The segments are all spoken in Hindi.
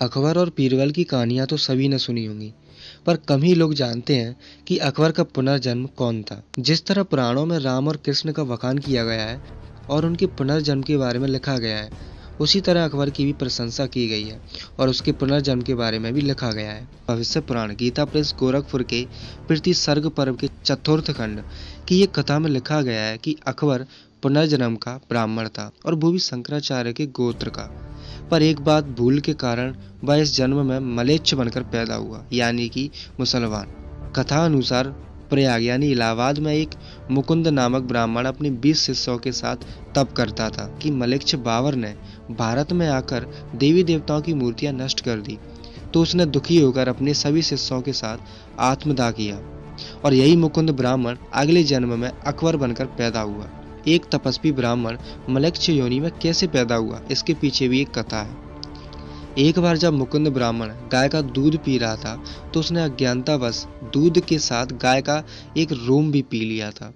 अकबर और बीरबल की कहानियां तो सभी ने सुनी होंगी, पर कम ही लोग जानते हैं कि अकबर का पुनर्जन्म कौन था। जिस तरह पुराणों में राम और कृष्ण का बखान किया गया है और उनके पुनर्जन्म के बारे में लिखा गया है, उसी तरह अकबर की भी प्रशंसा की गई है और उसके पुनर्जन्म के बारे में भी लिखा गया है। भविष्य पुराण गीता प्रेस गोरखपुर के प्रीति सर्ग पर्व के चतुर्थ खंड की एक कथा में लिखा गया है कि अकबर पुनर्जन्म का ब्राह्मण था और वो भी शंकराचार्य के गोत्र का। पर एक बात भूल के कारण वह इस जन्म में मलेच्छ बनकर पैदा हुआ, यानी कि मुसलमान। कथा अनुसार प्रयाग यानी इलाहाबाद में एक मुकुंद नामक ब्राह्मण अपने 20 शिष्यों के साथ तप करता था कि मलेच्छ बाबर ने भारत में आकर देवी देवताओं की मूर्तियां नष्ट कर दी। तो उसने दुखी होकर अपने सभी शिष्यों के साथ आत्मदाह किया और यही मुकुंद ब्राह्मण अगले जन्म में अकबर बनकर पैदा हुआ। एक तपस्वी ब्राह्मण मलेच्छ योनि में कैसे पैदा हुआ, इसके पीछे भी एक कथा है। एक बार जब मुकुंद ब्राह्मण गाय का दूध पी रहा था तो उसने अज्ञानतावश दूध के साथ गाय का एक रोम भी पी लिया था।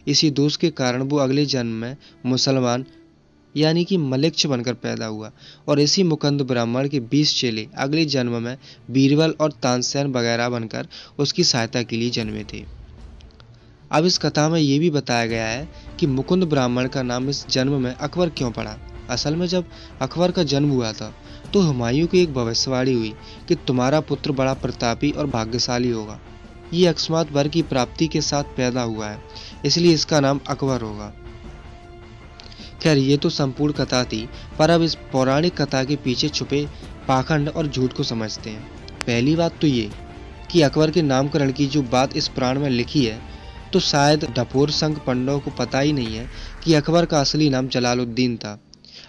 इसी दोष के कारण वो अगले जन्म में मुसलमान यानी कि मलेच्छ बनकर पैदा हुआ और इसी मुकुंद ब्राह्मण के 20 चेले अगले जन्म में बीरबल और तानसेन वगैरह बनकर उसकी सहायता के लिए जन्मे थे। अब इस कथा में ये भी बताया गया है कि मुकुंद ब्राह्मण का नाम इस जन्म में अकबर क्यों पड़ा। असल में जब अकबर का जन्म हुआ था तो हुमायूं की एक भविष्यवाणी हुई कि तुम्हारा पुत्र बड़ा प्रतापी और भाग्यशाली होगा। ये अकस्मात वर की प्राप्ति के साथ पैदा हुआ है, इसलिए इसका नाम अकबर होगा। खैर, ये तो संपूर्ण कथा थी, पर अब इस पौराणिक कथा के पीछे छुपे पाखंड और झूठ को समझते हैं। पहली बात तो ये कि अकबर के नामकरण की जो बात इस पुराण में लिखी है, तो शायद ढपोर संघ पंडों को पता ही नहीं है कि अकबर का असली नाम जलालुद्दीन था।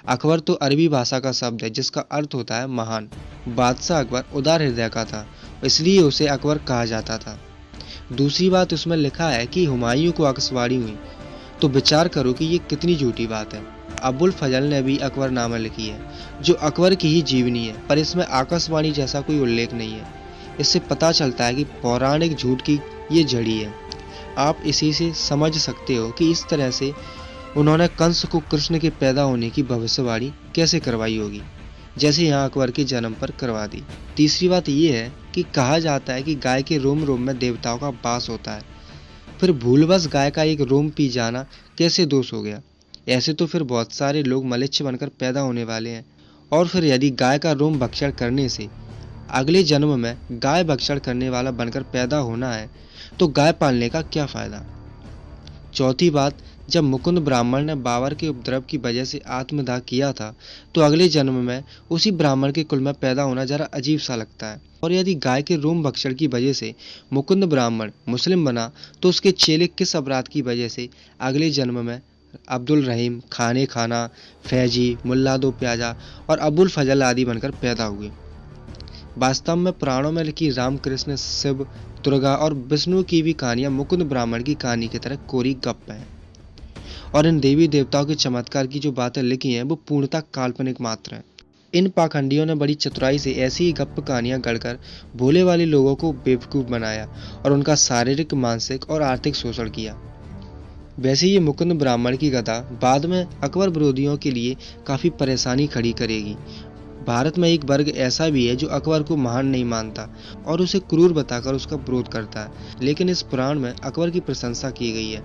अकबर तो अरबी भाषा का शब्द है जिसका अर्थ होता है महान। बादशाह अकबर उदार हृदय का था, इसलिए उसे अकबर कहा जाता था। दूसरी बात, उसमें लिखा है कि हुमायूं को आकाशवाणी हुई, तो विचार करो कि ये कितनी झूठी बात है। अबुल फजल ने भी अकबर नामा लिखी है जो अकबर की ही जीवनी है, पर इसमें आकाशवाणी जैसा कोई उल्लेख नहीं है। इससे पता चलता है कि पौराणिक झूठ की ये जड़ी है। आप इसी से समझ सकते हो कि इस तरह से उन्होंने कंस को कृष्ण के पैदा होने की भविष्यवाणी कैसे करवाई होगी, जैसे यहाँ अकबर के जन्म पर करवा दी। तीसरी बात यह है कि कहा जाता है कि गाय के रोम रोम में देवताओं का वास होता है, फिर भूलवश गाय का एक रोम पी जाना कैसे दोष हो गया। ऐसे तो फिर बहुत सारे लोग मलेच्छ बनकर पैदा होने वाले हैं, और फिर यदि गाय का रोम भक्षण करने से अगले जन्म में गाय भक्षण करने वाला बनकर पैदा होना है, तो गाय पालने का क्या फायदा। चौथी बात, जब मुकुंद ब्राह्मण ने बाबर के उपद्रव की वजह से आत्मदाह किया था, तो अगले जन्म में उसी ब्राह्मण के कुल में पैदा होना जरा अजीब सा लगता है। और यदि गाय के रोम भक्षण की वजह से मुकुंद ब्राह्मण मुस्लिम बना, तो उसके चेले किस अपराध की वजह से अगले जन्म में अब्दुल रहीम, खाने खाना, फैजी, मुल्ला दो प्याजा और अबुल फजल आदि बनकर पैदा हुए। वास्तव में पुराणों में लिखी राम, कृष्ण, शिव, दुर्गा और विष्णु की भी कहानियां मुकुंद ब्राह्मण की कहानी की तरह कोरी गप हैं, और इन देवी देवताओं के चमत्कार की जो बातें लिखी हैं वो पूर्णतः काल्पनिक मात्र हैं। इन पाखंडियों ने बड़ी चतुराई से ऐसी ही गप्प कहानियां गढ़कर भोले वाले लोगों को बेवकूफ बनाया और उनका शारीरिक, मानसिक और आर्थिक शोषण किया। वैसे ये मुकुंद ब्राह्मण की कथा बाद में अकबर विरोधियों के लिए काफी परेशानी खड़ी करेगी। भारत में एक वर्ग ऐसा भी है जो अकबर को महान नहीं मानता और उसे क्रूर बताकर उसका विरोध करता है, लेकिन इस पुराण में अकबर की प्रशंसा की गई है।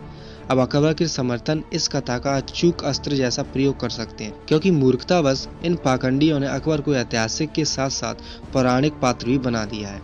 अब अकबर के समर्थन इस कथा का अचूक अस्त्र जैसा प्रयोग कर सकते हैं, क्योंकि मूर्खतावश इन पाखंडियों ने अकबर को ऐतिहासिक के साथ साथ पौराणिक पात्र भी बना दिया है।